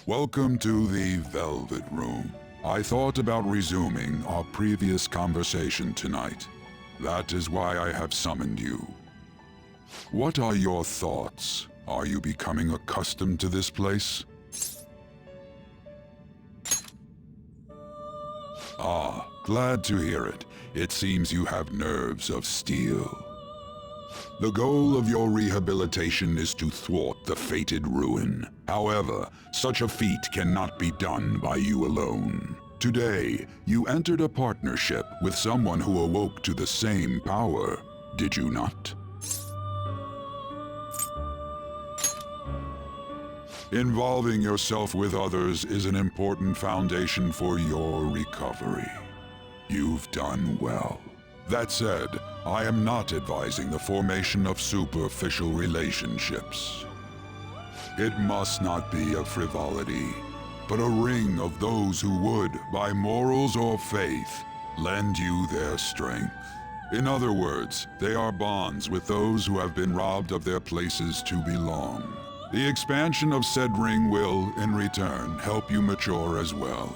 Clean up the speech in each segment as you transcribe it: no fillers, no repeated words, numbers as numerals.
Welcome to the Velvet Room. I thought about resuming our previous conversation tonight. That is why I have summoned you. What are your thoughts? Are you becoming accustomed to this place? Ah, glad to hear it. It seems you have nerves of steel. The goal of your rehabilitation is to thwart the fated ruin. However, such a feat cannot be done by you alone. Today, you entered a partnership with someone who awoke to the same power, did you not? Involving yourself with others is an important foundation for your recovery. You've done well. That said, I am not advising the formation of superficial relationships. It must not be a frivolity, but a ring of those who would, by morals or faith, lend you their strength. In other words, they are bonds with those who have been robbed of their places to belong. The expansion of said ring will, in return, help you mature as well.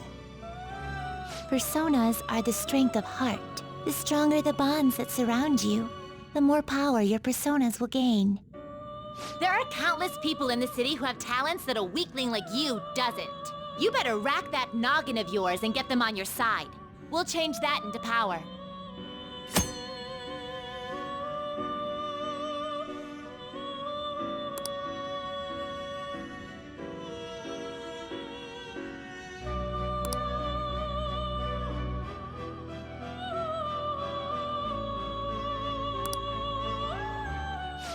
Personas are the strength of heart. The stronger the bonds that surround you, the more power your personas will gain. There are countless people in the city who have talents that a weakling like you doesn't. You better rack that noggin of yours and get them on your side. We'll change that into power.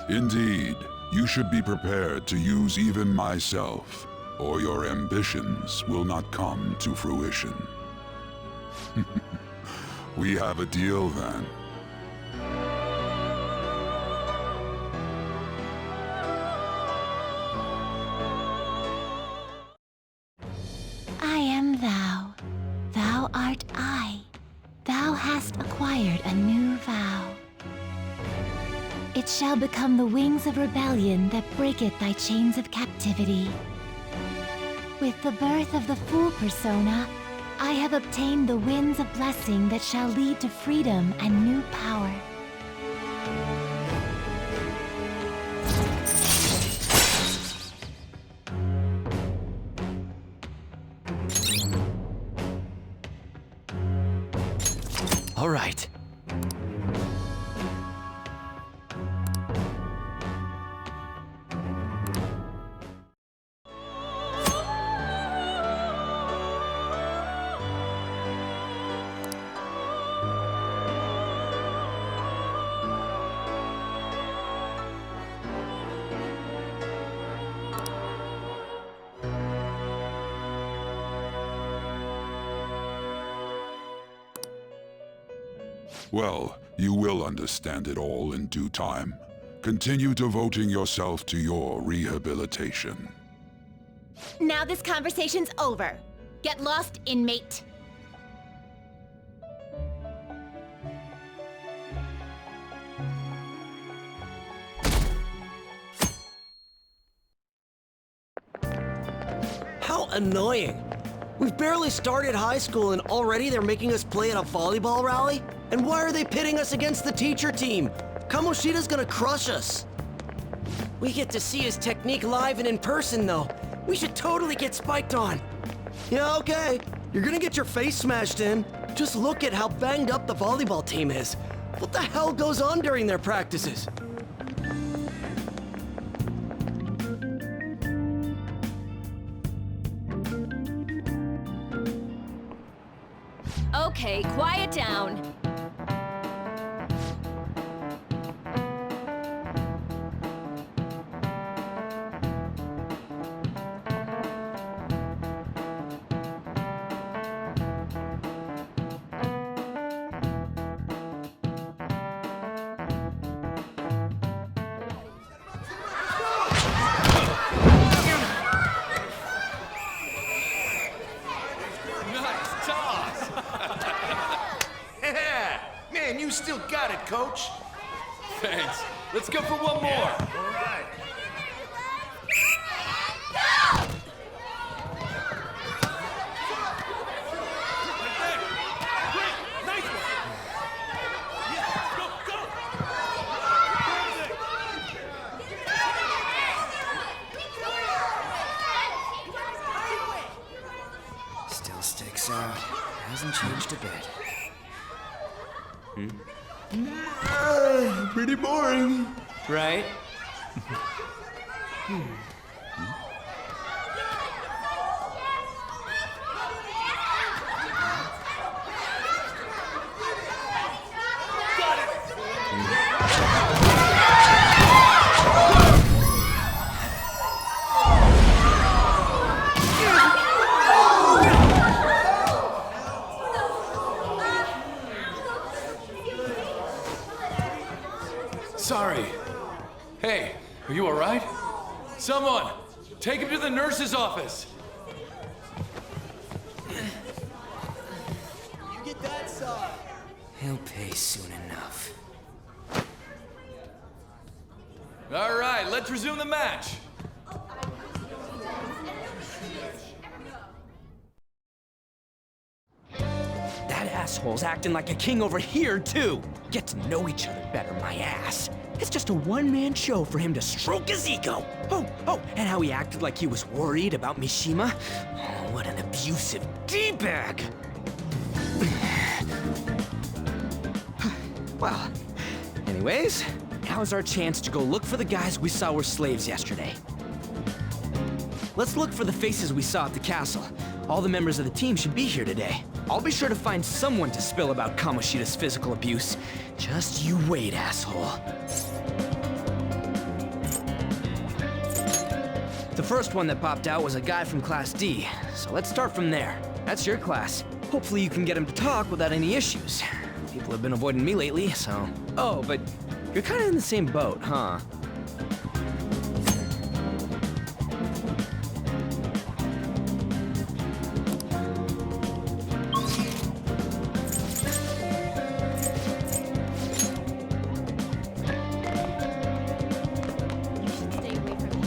Indeed, you should be prepared to use even myself, or your ambitions will not come to fruition. We have a deal then. I am thou. Thou art I. Thou hast acquired a new vow. It shall become the wings of rebellion that breaketh thy chains of captivity. With the birth of the Fool persona, I have obtained the winds of blessing that shall lead to freedom and new power. All right. Well, you will understand it all in due time. Continue devoting yourself to your rehabilitation. Now this conversation's over. Get lost, inmate. How annoying. We've barely started high school and already they're making us play at a volleyball rally? And why are they pitting us against the teacher team? Kamoshida's gonna crush us. We get to see his technique live and in person, though. We should totally get spiked on. Yeah, okay. You're gonna get your face smashed in. Just look at how banged up the volleyball team is. What the hell goes on during their practices? Okay, quiet down. Man, you still got it, coach. Thanks. Let's go for one more. All right. hasn't changed a bit. Pretty boring. Right? Sorry. Hey, are you alright? Someone, take him to the nurse's office. You get that side. He'll pay soon enough. Alright, let's resume the match. That asshole's acting like a king over here, too. Get to know each other better, my ass. It's just a one-man show for him to stroke his ego. Oh, and how he acted like he was worried about Mishima. Oh, what an abusive D-bag. Well, anyways, now's our chance to go look for the guys we saw were slaves yesterday. Let's look for the faces we saw at the castle. All the members of the team should be here today. I'll be sure to find someone to spill about Kamoshida's physical abuse. Just you wait, asshole. The first one that popped out was a guy from Class D, so let's start from there. That's your class. Hopefully you can get him to talk without any issues. People have been avoiding me lately, so... Oh, but you're kind of in the same boat, huh? You should stay away from him.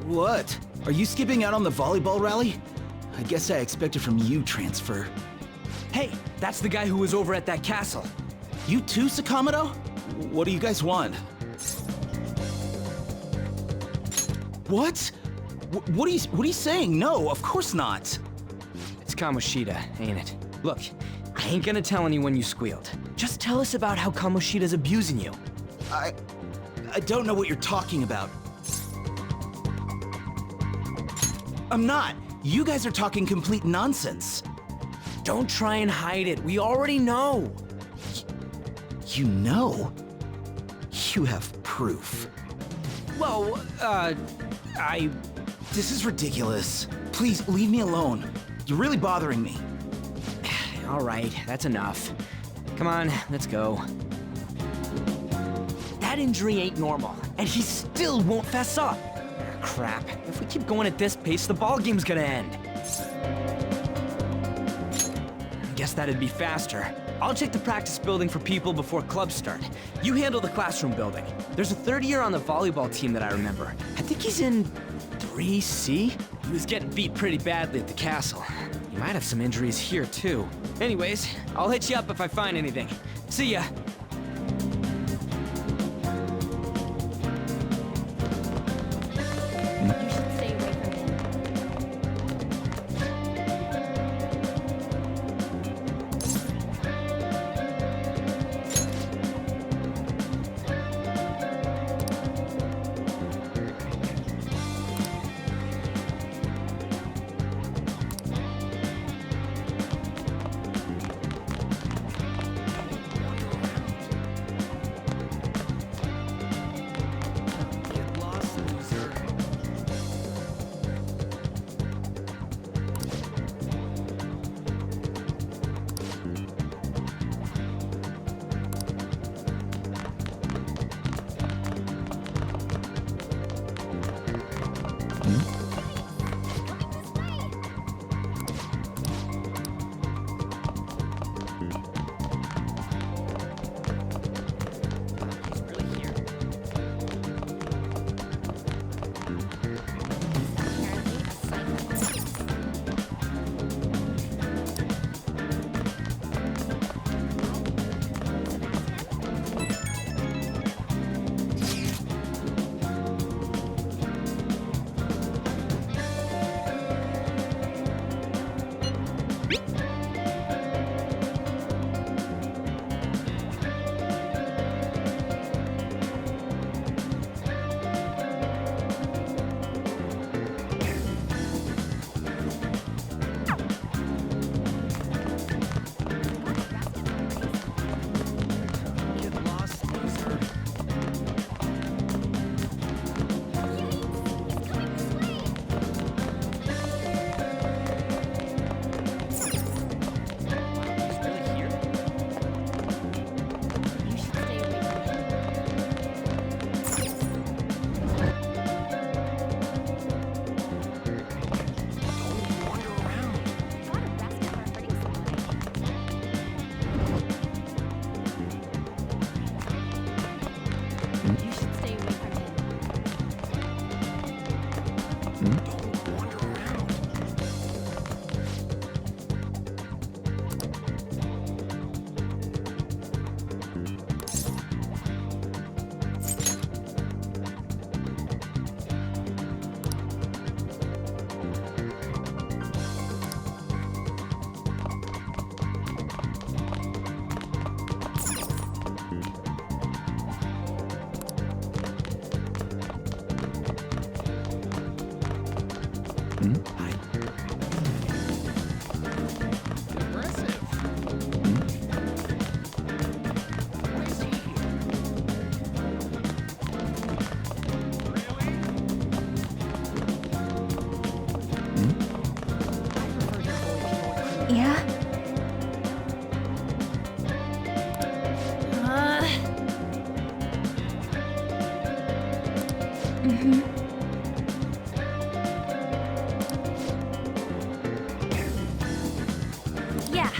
What? Are you skipping out on the volleyball rally? I guess I expected from you, transfer. Hey, that's the guy who was over at that castle. You too, Sakamoto? What do you guys want? What? What are you saying? No, of course not. It's Kamoshida, ain't it? Look, I ain't gonna tell anyone you squealed. Just tell us about how Kamoshida's abusing you. I don't know what you're talking about. I'm not. You guys are talking complete nonsense. Don't try and hide it. We already know. You know? You have proof. Well, This is ridiculous. Please, leave me alone. You're really bothering me. All right, that's enough. Come on, let's go. That injury ain't normal, and he still won't fess up. Crap. If we keep going at this pace, the ballgame's gonna end. Guess that'd be faster. I'll check the practice building for people before clubs start. You handle the classroom building. There's a third year on the volleyball team that I remember. I think he's in 3C? He was getting beat pretty badly at the castle. He might have some injuries here, too. Anyways, I'll hit you up if I find anything. See ya. You should stay away from him. Yeah? Yeah.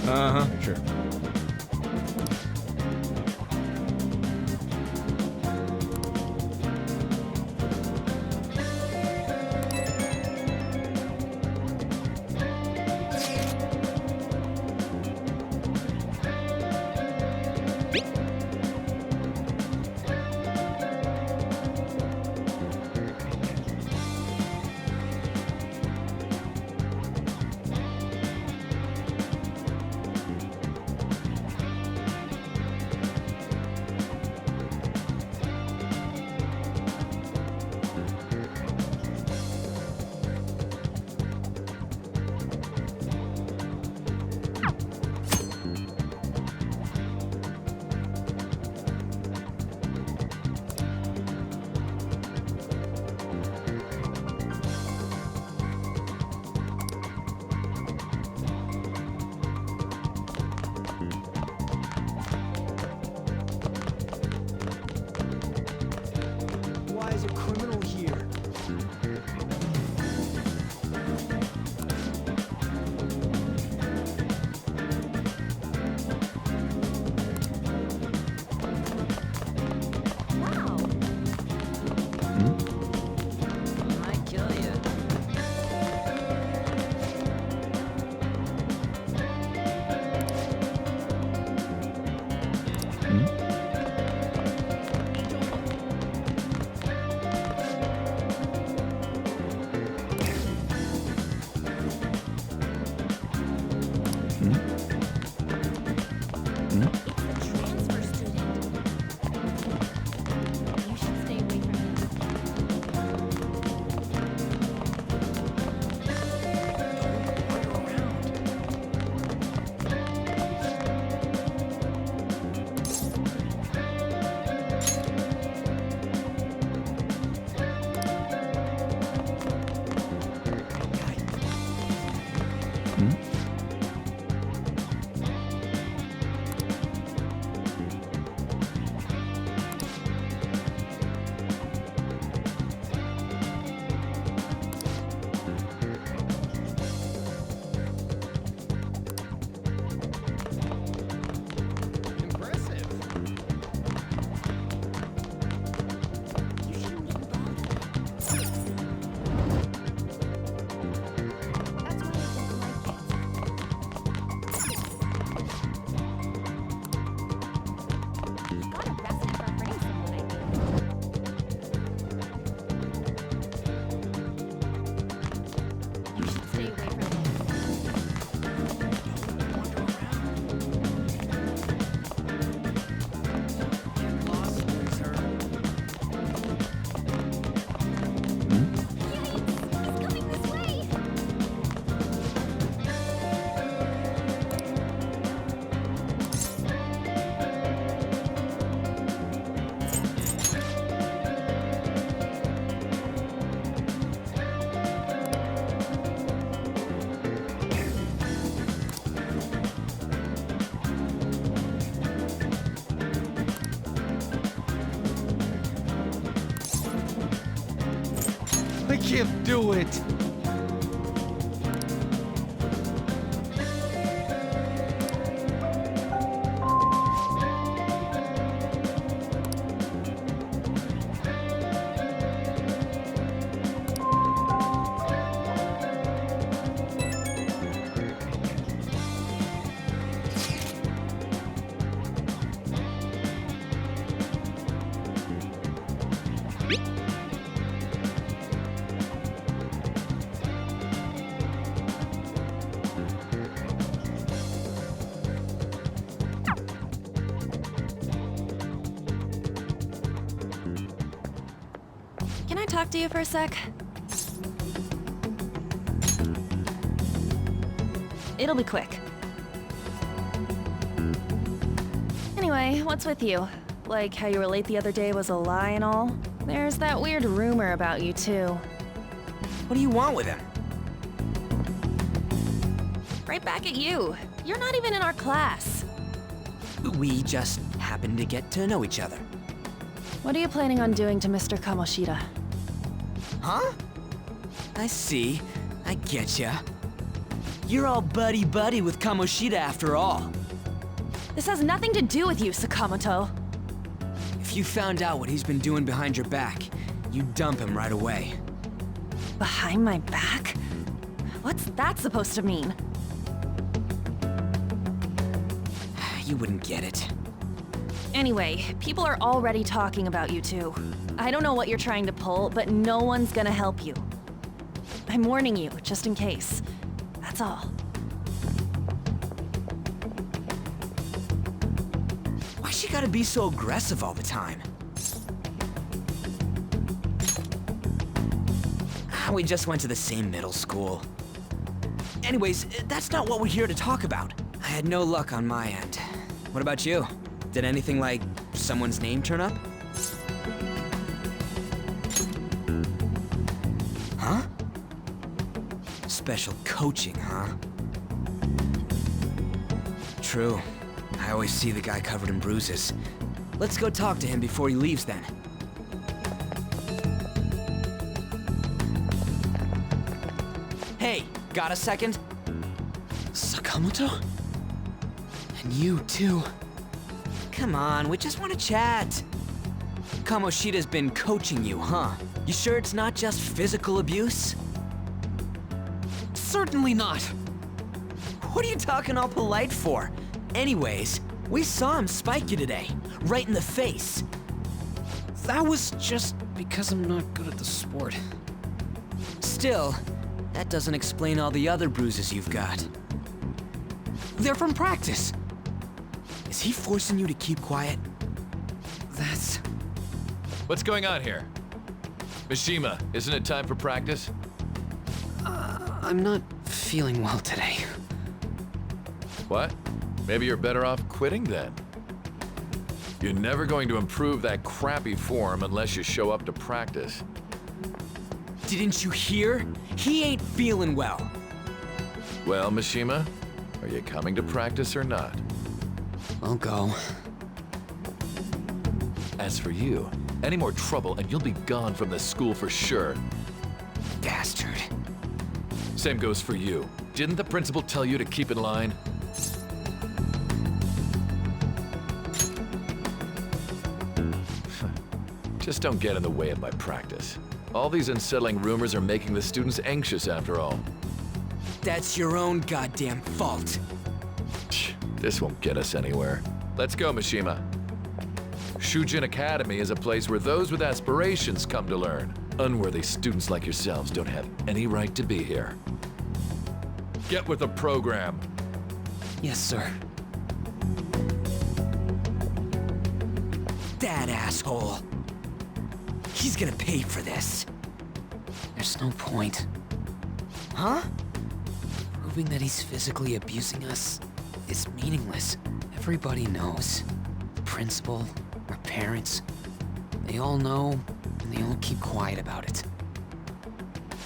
Uh-huh, sure. Why is a criminal here? Wow. Might kill you. Transfer student. You should stay away from him. I can't do it! talk to you for a sec? It'll be quick. Anyway, what's with you? Like how you were late the other day was a lie and all? There's that weird rumor about you too. What do you want with him? Right back at you. You're not even in our class. We just happened to get to know each other. What are you planning on doing to Mr. Kamoshida? Huh? I see. I getcha. You're all buddy-buddy with Kamoshida after all. This has nothing to do with you, Sakamoto. If you found out what he's been doing behind your back, you'd dump him right away. Behind my back? What's that supposed to mean? You wouldn't get it. Anyway, people are already talking about you two. I don't know what you're trying to pull, but no one's gonna help you. I'm warning you, just in case. That's all. Why she gotta be so aggressive all the time? We just went to the same middle school. Anyways, that's not what we're here to talk about. I had no luck on my end. What about you? Did anything like someone's name turn up? Huh? Special coaching, huh? True. I always see the guy covered in bruises. Let's go talk to him before he leaves then. Hey, got a second? Sakamoto? And you too. Come on, we just want to chat. Kamoshida's been coaching you, huh? You sure it's not just physical abuse? Certainly not. What are you talking all polite for? Anyways, we saw him spike you today, right in the face. That was just because I'm not good at the sport. Still, that doesn't explain all the other bruises you've got. They're from practice. Is he forcing you to keep quiet? That's... What's going on here? Mishima, isn't it time for practice? I'm not feeling well today. What? Maybe you're better off quitting then. You're never going to improve that crappy form unless you show up to practice. Didn't you hear? He ain't feeling well. Well, Mishima, are you coming to practice or not? I'll go. As for you, any more trouble and you'll be gone from this school for sure. Bastard. Same goes for you. Didn't the principal tell you to keep in line? Just don't get in the way of my practice. All these unsettling rumors are making the students anxious after all. That's your own goddamn fault. This won't get us anywhere. Let's go, Mishima. Shujin Academy is a place where those with aspirations come to learn. Unworthy students like yourselves don't have any right to be here. Get with the program. Yes, sir. That asshole. He's gonna pay for this. There's no point. Huh? Proving that he's physically abusing us is meaningless. Everybody knows. The principal, our parents, they all know, and they all keep quiet about it.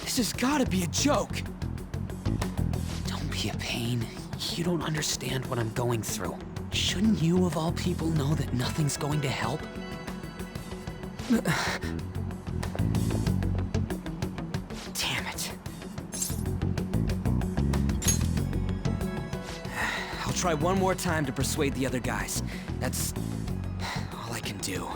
This has gotta be a joke. Don't be a pain. You don't understand what I'm going through. Shouldn't you, of all people, know that nothing's going to help? Damn it. I'll try one more time to persuade the other guys. That's all I can do.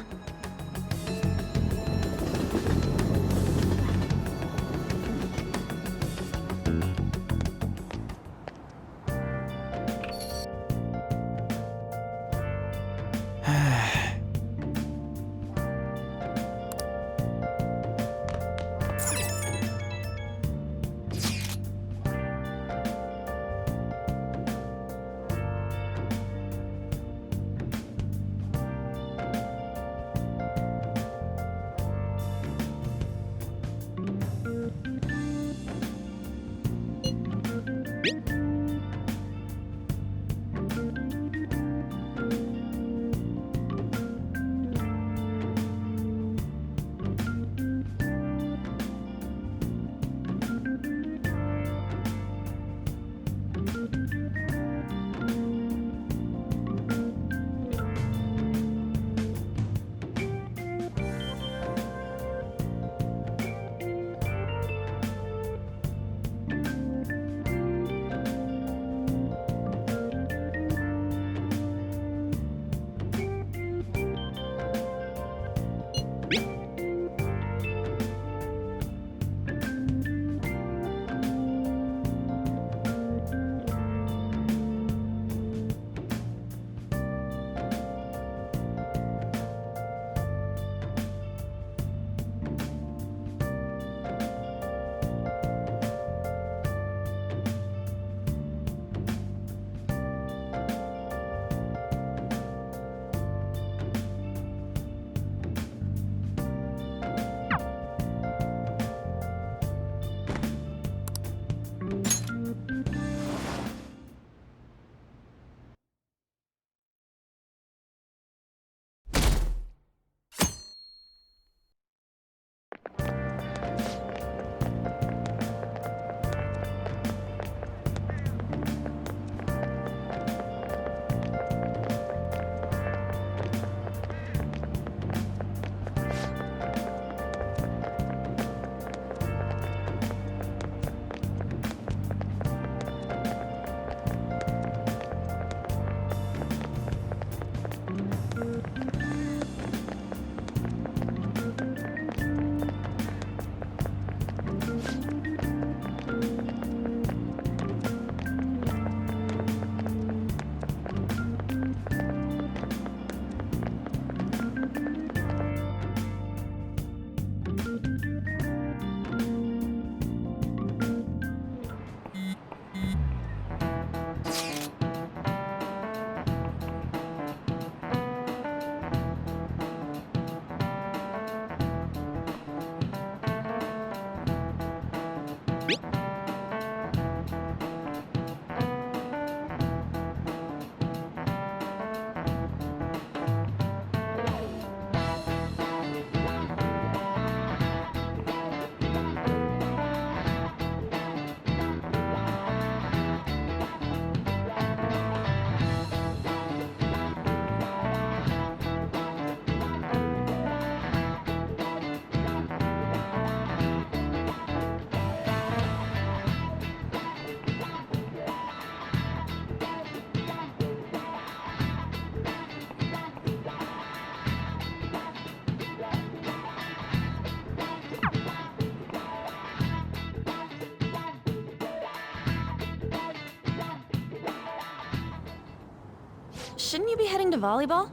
Shouldn't you be heading to volleyball?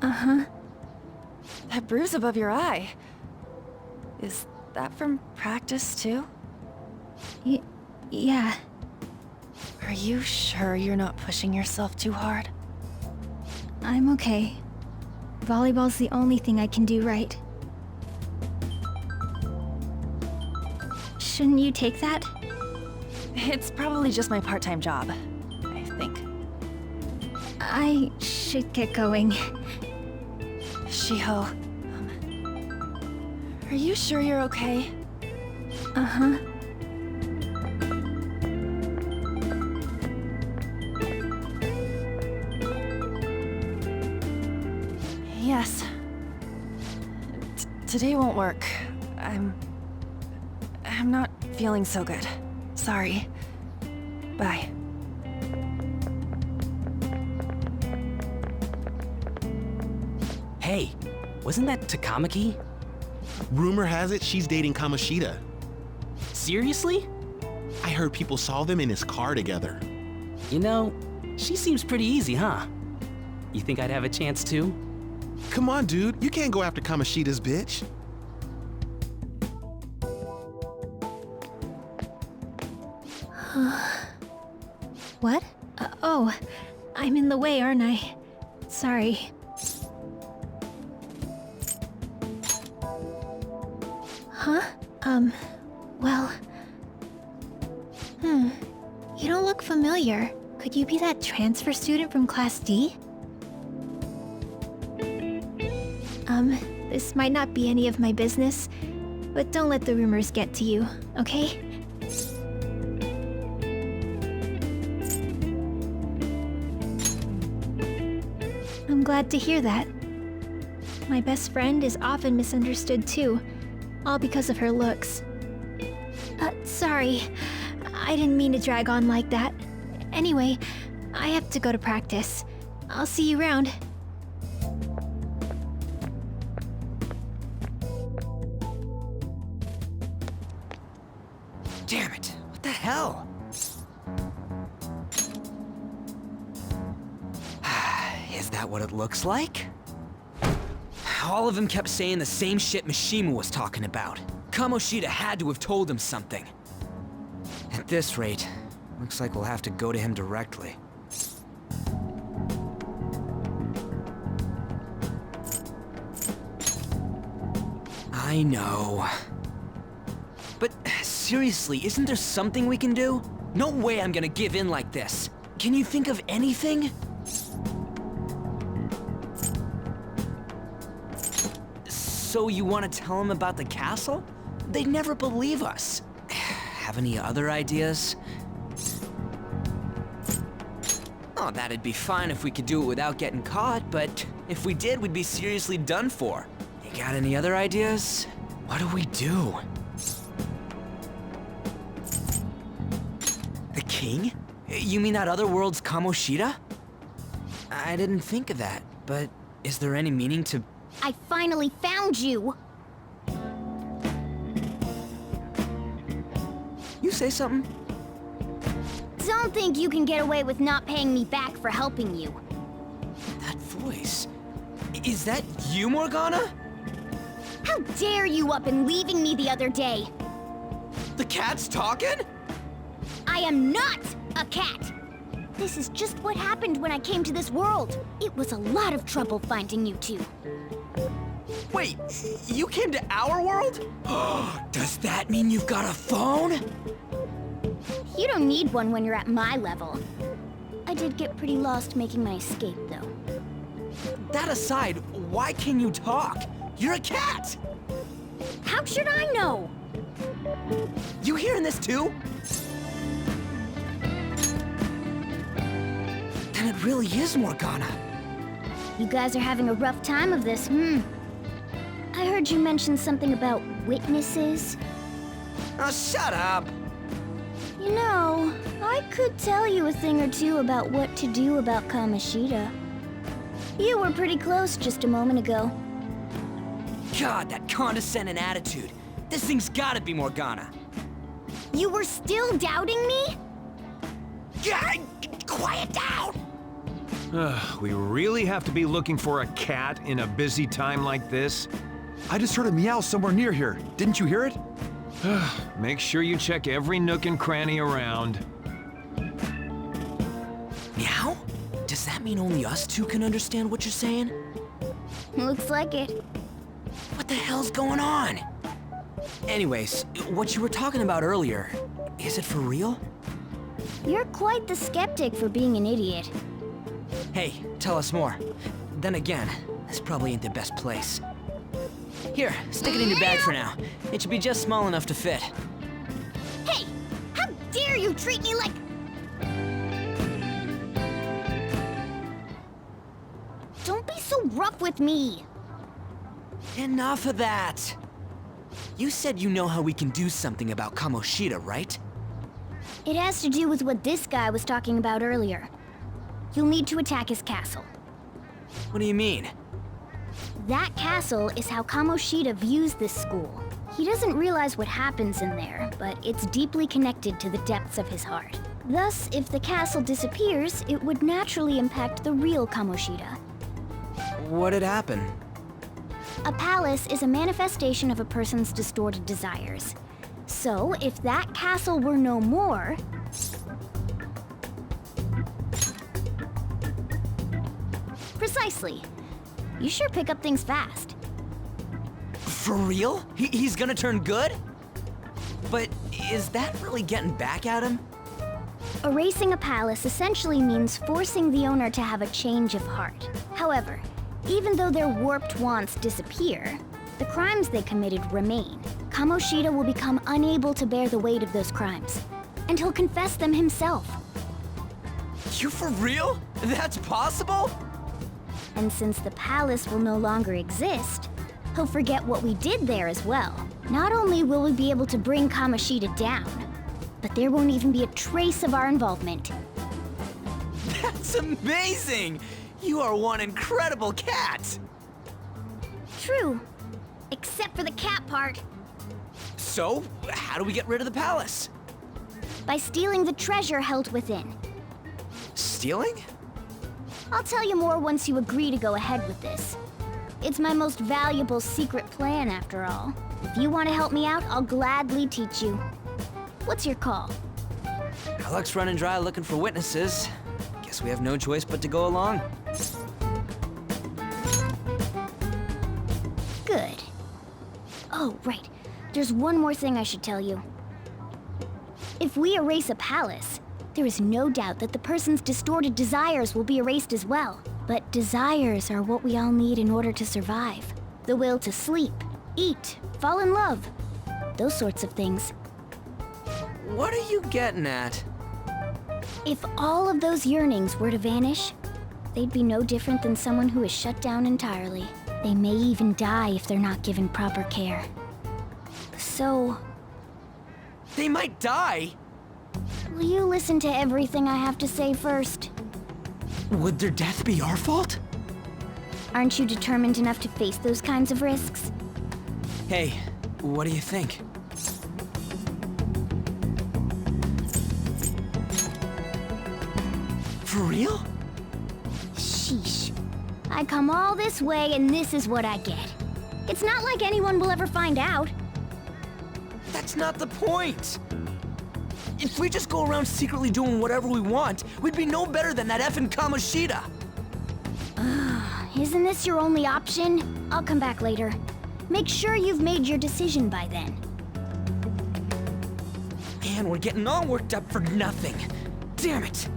Uh-huh. That bruise above your eye. Is that from practice, too? Yeah. Are you sure you're not pushing yourself too hard? I'm okay. Volleyball's the only thing I can do right. Shouldn't you take that? It's probably just my part-time job, I think. I should get going. Shiho, are you sure you're okay? Uh-huh. Yes. Today won't work. I'm not feeling so good. Sorry. Bye. Hey, wasn't that Takamaki? Rumor has it she's dating Kamoshida. Seriously? I heard people saw them in his car together. You know, she seems pretty easy, huh? You think I'd have a chance too? Come on, dude. You can't go after Kamoshida's bitch. What? Oh, I'm in the way, aren't I? Sorry. Huh? Well... You don't look familiar. Could you be that transfer student from Class D? This might not be any of my business, but don't let the rumors get to you, okay? I'm glad to hear that. My best friend is often misunderstood too, all because of her looks. Sorry. I didn't mean to drag on like that. Anyway, I have to go to practice. I'll see you around. Damn it, what the hell? Is that what it looks like? All of them kept saying the same shit Mishima was talking about. Kamoshida had to have told him something. At this rate, looks like we'll have to go to him directly. I know. But seriously, isn't there something we can do? No way I'm gonna give in like this. Can you think of anything? So you want to tell him about the castle? They'd never believe us. Have any other ideas? Oh, that'd be fine if we could do it without getting caught, but if we did, we'd be seriously done for. You got any other ideas? What do we do? The king? You mean that other world's Kamoshida? I didn't think of that, but is there any meaning to... I finally found you! You say something? Don't think you can get away with not paying me back for helping you. That voice... Is that you, Morgana? How dare you up and leaving me the other day? The cat's talking? I am not a cat! This is just what happened when I came to this world. It was a lot of trouble finding you two. Wait, you came to our world? Does that mean you've got a phone? You don't need one when you're at my level. I did get pretty lost making my escape, though. That aside, why can you talk? You're a cat! How should I know? You hearing this too? Then it really is Morgana. You guys are having a rough time of this, I heard you mention something about witnesses. Oh, shut up! You know, I could tell you a thing or two about what to do about Kamoshida. You were pretty close just a moment ago. God, that condescending attitude. This thing's gotta be Morgana. You were still doubting me? Yeah, quiet down! We really have to be looking for a cat in a busy time like this? I just heard a meow somewhere near here. Didn't you hear it? Make sure you check every nook and cranny around. Meow? Does that mean only us two can understand what you're saying? Looks like it. What the hell's going on? Anyways, what you were talking about earlier, is it for real? You're quite the skeptic for being an idiot. Hey, tell us more. Then again, this probably ain't the best place. Here, stick it in your bag for now. It should be just small enough to fit. Hey! How dare you treat me like... Don't be so rough with me! Enough of that! You said you know how we can do something about Kamoshida, right? It has to do with what this guy was talking about earlier. You'll need to attack his castle. What do you mean? That castle is how Kamoshida views this school. He doesn't realize what happens in there, but it's deeply connected to the depths of his heart. Thus, if the castle disappears, it would naturally impact the real Kamoshida. What'd happen? A palace is a manifestation of a person's distorted desires. So, if that castle were no more... Precisely. You sure pick up things fast. For real? He's gonna turn good? But is that really getting back at him? Erasing a palace essentially means forcing the owner to have a change of heart. However, even though their warped wants disappear, the crimes they committed remain. Kamoshida will become unable to bear the weight of those crimes, and he'll confess them himself. You for real? That's possible? And since the palace will no longer exist, he'll forget what we did there as well. Not only will we be able to bring Kamoshida down, but there won't even be a trace of our involvement. That's amazing! You are one incredible cat! True. Except for the cat part. So, how do we get rid of the palace? By stealing the treasure held within. Stealing? I'll tell you more once you agree to go ahead with this. It's my most valuable secret plan, after all. If you want to help me out, I'll gladly teach you. What's your call? Our luck's running dry looking for witnesses. Guess we have no choice but to go along. Good. Oh, right. There's one more thing I should tell you. If we erase a palace, there is no doubt that the person's distorted desires will be erased as well. But desires are what we all need in order to survive. The will to sleep, eat, fall in love. Those sorts of things. What are you getting at? If all of those yearnings were to vanish, they'd be no different than someone who is shut down entirely. They may even die if they're not given proper care. So... They might die? will you listen to everything I have to say first? Would their death be our fault? Aren't you determined enough to face those kinds of risks? Hey, what do you think? For real? Sheesh. I come all this way and this is what I get. It's not like anyone will ever find out. That's not the point! If we just go around secretly doing whatever we want, we'd be no better than that effing Kamoshida! Isn't this your only option? I'll come back later. Make sure you've made your decision by then. Man, we're getting all worked up for nothing. Damn it!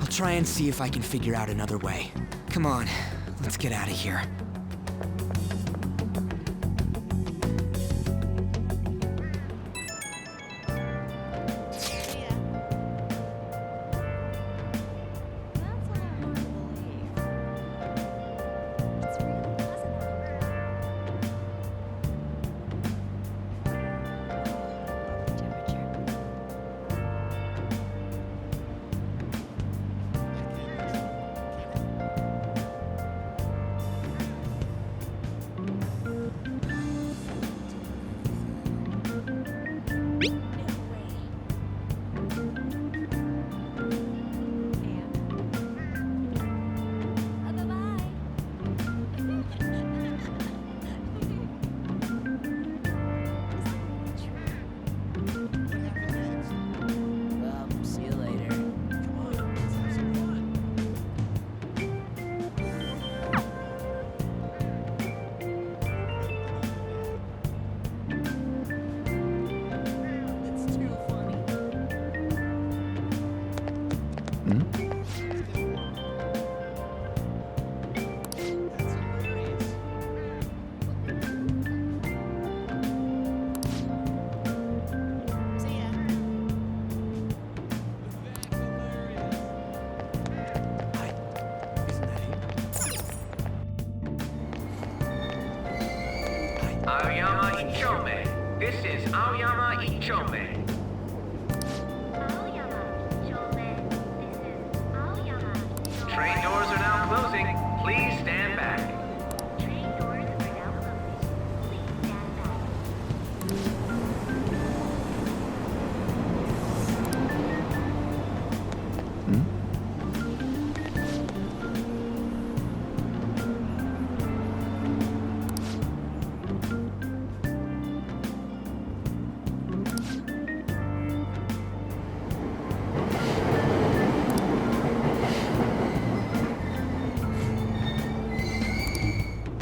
I'll try and see if I can figure out another way. Come on, let's get out of here. Aoyama Ichome. This is Aoyama Ichome. Train doors are now closing. Please stand back.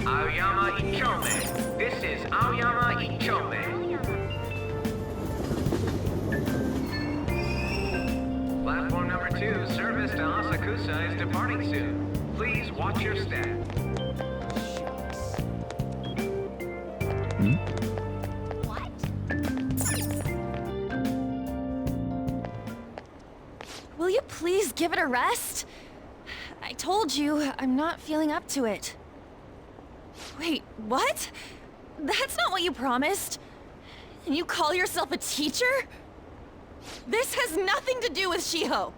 Aoyama Ichome. This is Aoyama Ichome. 2 service to Asakusa is departing soon. Please watch your step. Will you please give it a rest? I told you, I'm not feeling up to it. Wait, what? That's not what you promised. And you call yourself a teacher? This has nothing to do with Shiho.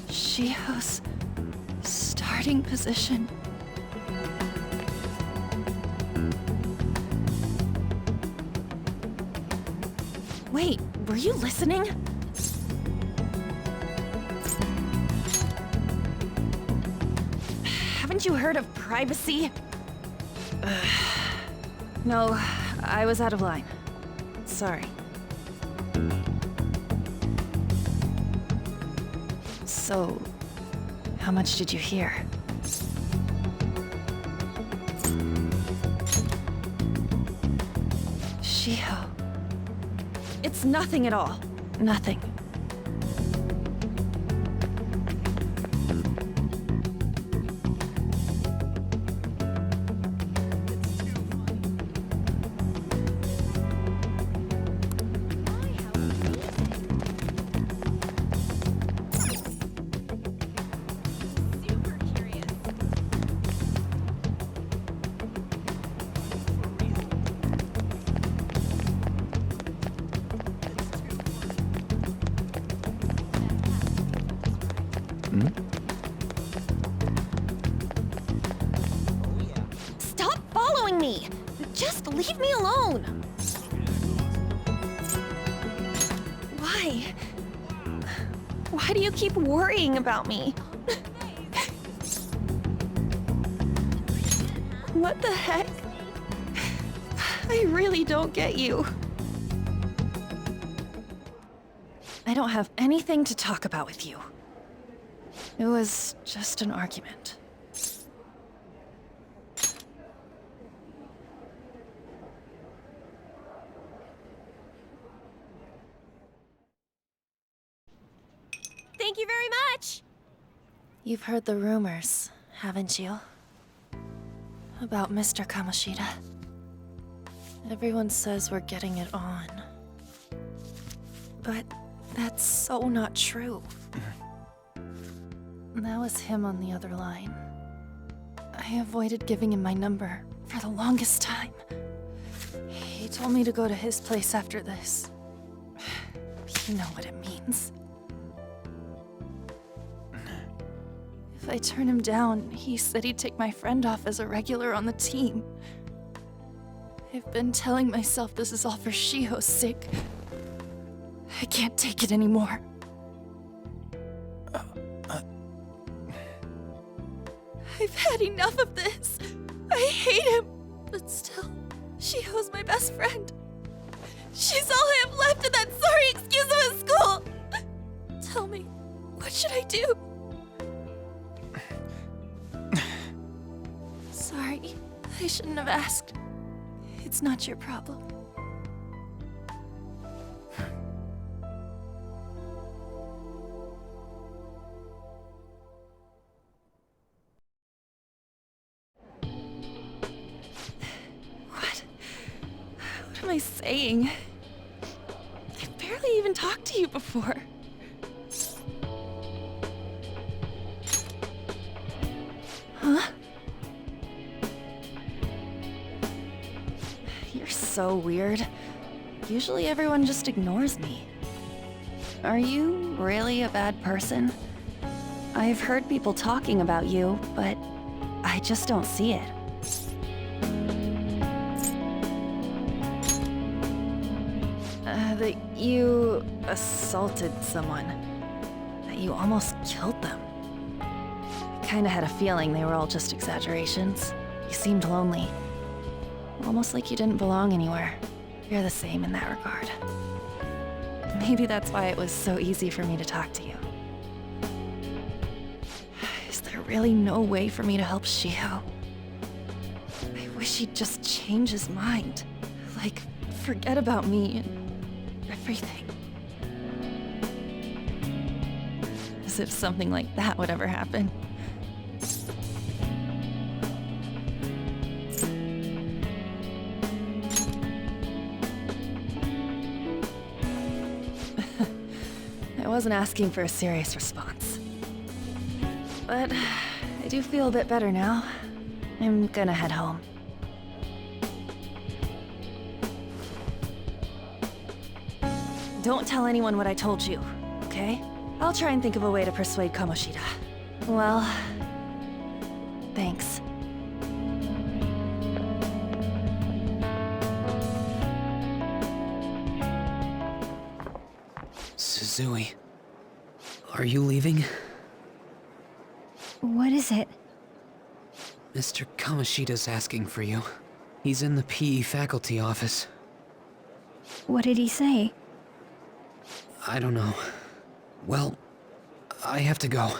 Shiho's starting position. Wait, were you listening? Haven't you heard of privacy? No, I was out of line. Sorry. So, how much did you hear? Shiho. It's nothing at all. Nothing. Stop following me! Just leave me alone! Why? Why do you keep worrying about me? What the heck? I really don't get you. I don't have anything to talk about with you. It was just an argument. Thank you very much! You've heard the rumors, haven't you? About Mr. Kamoshida. Everyone says we're getting it on. But that's so not true. That was him on the other line. I avoided giving him my number for the longest time. He told me to go to his place after this. You know what it means. If I turn him down, he said he'd take my friend off as a regular on the team. I've been telling myself this is all for Shiho's sake. I can't take it anymore. I've had enough of this. I hate him. But still, Shiho's my best friend. She's all I have left in that sorry excuse of a school. Tell me, what should I do? Sorry, I shouldn't have asked. It's not your problem. What am I saying? I've barely even talked to you before. Huh? You're so weird. Usually everyone just ignores me. Are you really a bad person? I've heard people talking about you, but I just don't see it. That you assaulted someone. That you almost killed them. I kinda had a feeling they were all just exaggerations. You seemed lonely. Almost like you didn't belong anywhere. You're the same in that regard. Maybe that's why it was so easy for me to talk to you. Is there really no way for me to help Shiho? I wish he'd just change his mind. Like, forget about me and everything. As if something like that would ever happen. I wasn't asking for a serious response. But I do feel a bit better now. I'm gonna head home. Don't tell anyone what I told you, okay? I'll try and think of a way to persuade Kamoshida. Well, thanks. Suzui, are you leaving? What is it? Mr. Kamoshida's asking for you. He's in the PE faculty office. What did he say? I don't know. Well, I have to go.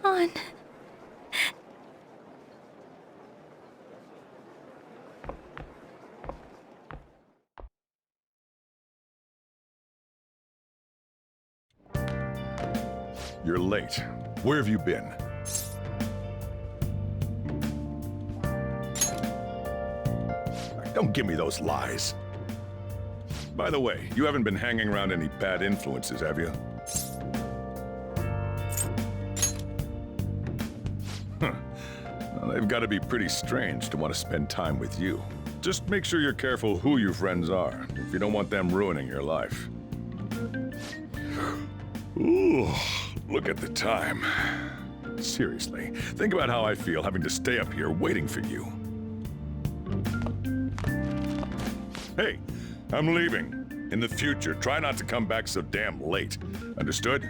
On. You're late. Where have you been? Don't give me those lies. By the way, you haven't been hanging around any bad influences, have you? Huh. Well, they've got to be pretty strange to want to spend time with you. Just make sure you're careful who your friends are, if you don't want them ruining your life. Ooh, look at the time. Seriously, think about how I feel having to stay up here waiting for you. Hey, I'm leaving. In the future, try not to come back so damn late. Understood?